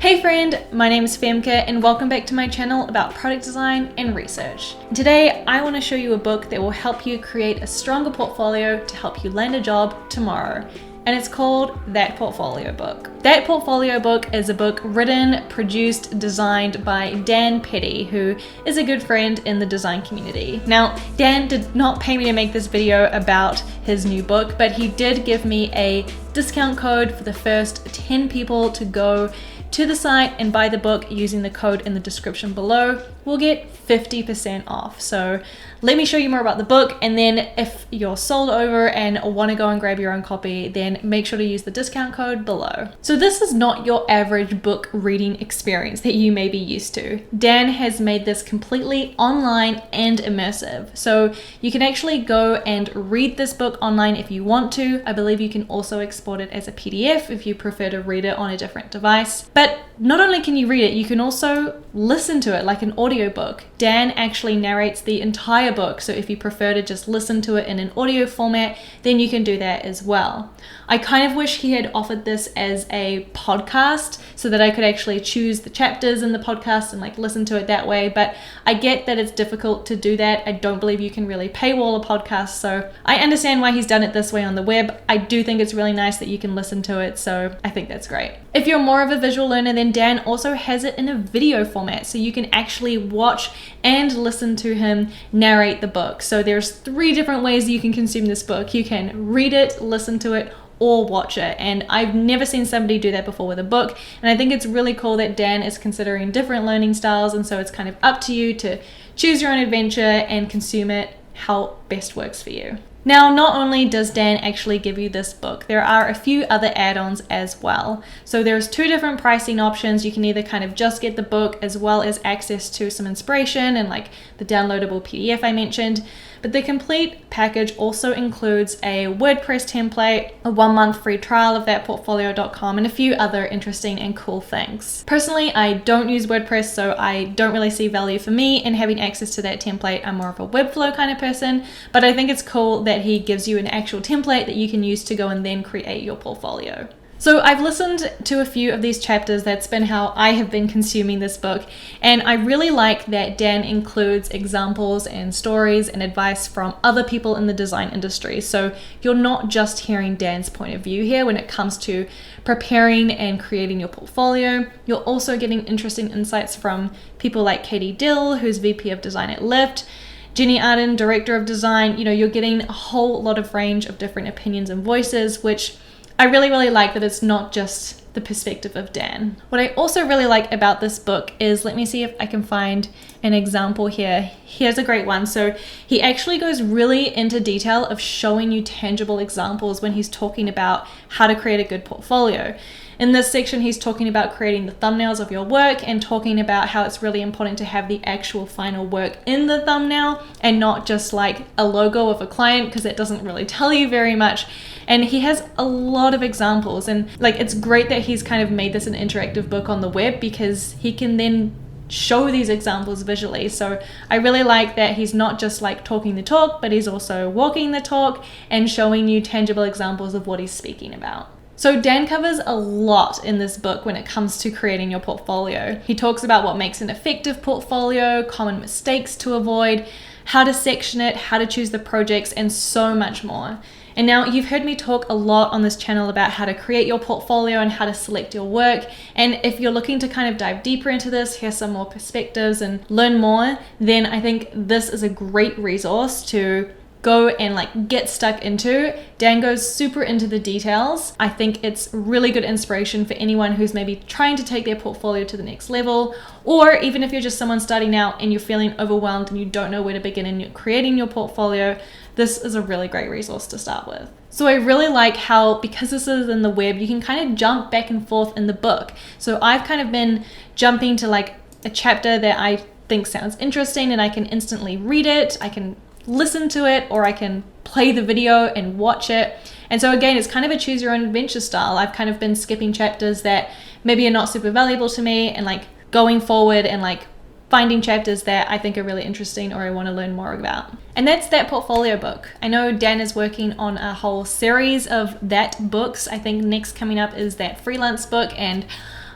Hey friend, my name is Femke and welcome back to my channel about product design and research. Today, I want to show you a book that will help you create a stronger portfolio to help you land a job tomorrow. And it's called That Portfolio Book. That Portfolio Book is a book written, produced, designed by Dann Petty, who is a good friend in the design community. Now, Dan did not pay me to make this video about his new book, but he did give me a discount code for the first 10 people to go to the site and buy the book using the code in the description below. We'll get 50% off. So let me show you more about the book, and then if you're sold over and want to go and grab your own copy, then make sure to use the discount code below. So this is not your average book reading experience that you may be used to. Dan has made this completely online and immersive. So you can actually go and read this book online if you want to. I believe you can also export it as a PDF if you prefer to read it on a different device. But not only can you read it, you can also listen to it like an audiobook. Dan actually narrates the entire book, so if you prefer to just listen to it in an audio format, then you can do that as well. I kind of wish he had offered this as a podcast so that I could actually choose the chapters in the podcast and like listen to it that way, but I get that it's difficult to do that. I don't believe you can really paywall a podcast, so I understand why he's done it this way on the web. I do think it's really nice that you can listen to it, so I think that's great. If you're more of a visual learner, then Dan also has it in a video format, so you can actually watch and listen to him narrate the book. So there's 3 different ways you can consume this book. You can read it, listen to it, or watch it, and I've never seen somebody do that before with a book, and I think it's really cool that Dan is considering different learning styles, and so it's kind of up to you to choose your own adventure and consume it how best works for you. Now, not only does Dan actually give you this book, there are a few other add-ons as well. So there's 2 different pricing options. You can either kind of just get the book as well as access to some inspiration and like the downloadable PDF I mentioned. But the complete package also includes a WordPress template, a 1-month free trial of thatportfolio.com, and a few other interesting and cool things. Personally, I don't use WordPress, so I don't really see value for me in having access to that template. I'm more of a Webflow kind of person, but I think it's cool that he gives you an actual template that you can use to go and then create your portfolio. So I've listened to a few of these chapters. That's been how I have been consuming this book, and I really like that Dan includes examples and stories and advice from other people in the design industry. So you're not just hearing Dan's point of view here when it comes to preparing and creating your portfolio. You're also getting interesting insights from people like Katie Dill, who's VP of Design at Lyft, Jenny Arden, Director of Design. You're getting a whole lot of range of different opinions and voices, which I really like that it's not just the perspective of Dan. What I also really like about this book is, let me see if I can find an example here. Here's a great one. So he actually goes really into detail of showing you tangible examples when he's talking about how to create a good portfolio. In this section, he's talking about creating the thumbnails of your work and talking about how it's really important to have the actual final work in the thumbnail and not just like a logo of a client, because it doesn't really tell you very much. And he has a lot of examples, and like it's great that he's kind of made this an interactive book on the web because he can then show these examples visually. So I really like that he's not just like talking the talk, but he's also walking the talk and showing you tangible examples of what he's speaking about. So Dan covers a lot in this book when it comes to creating your portfolio. He talks about what makes an effective portfolio, common mistakes to avoid, how to section it, how to choose the projects, and so much more. And now you've heard me talk a lot on this channel about how to create your portfolio and how to select your work. And if you're looking to kind of dive deeper into this, hear some more perspectives and learn more, then I think this is a great resource to go and like get stuck into. Dan goes super into the details. I think it's really good inspiration for anyone who's maybe trying to take their portfolio to the next level, or even if you're just someone starting out and you're feeling overwhelmed and you don't know where to begin in creating your portfolio. This is a really great resource to start with. So I really like how, because this is in the web, you can kind of jump back and forth in the book. So I've kind of been jumping to like a chapter that I think sounds interesting and I can instantly read it, I can listen to it, or I can play the video and watch it. And so again, it's kind of a choose your own adventure style. I've kind of been skipping chapters that maybe are not super valuable to me and like going forward and like finding chapters that I think are really interesting or I want to learn more about. And that's That Portfolio Book. I know Dan is working on a whole series of that books. I think next coming up is That Freelance Book, and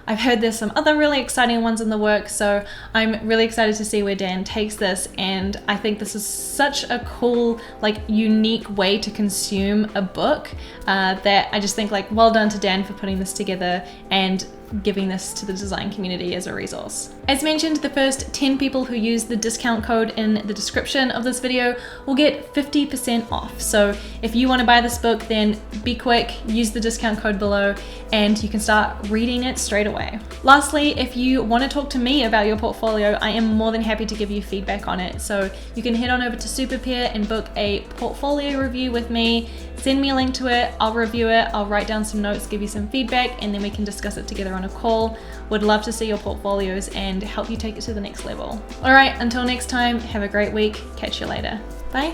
I've heard there's some other really exciting ones in the works, so I'm really excited to see where Dan takes this, and I think this is such a cool, like, unique way to consume a book that I just think, like, well done to Dan for putting this together and giving this to the design community as a resource. As mentioned, the first 10 people who use the discount code in the description of this video will get 50% off. So if you want to buy this book, then be quick, use the discount code below, and you can start reading it straight away. Lastly, if you want to talk to me about your portfolio, I am more than happy to give you feedback on it. So you can head on over to Superpeer and book a portfolio review with me. Send me a link to it, I'll review it, I'll write down some notes, give you some feedback, and then we can discuss it together on a call. Would love to see your portfolios and help you take it to the next level. All right, until next time, have a great week. Catch you later. Bye.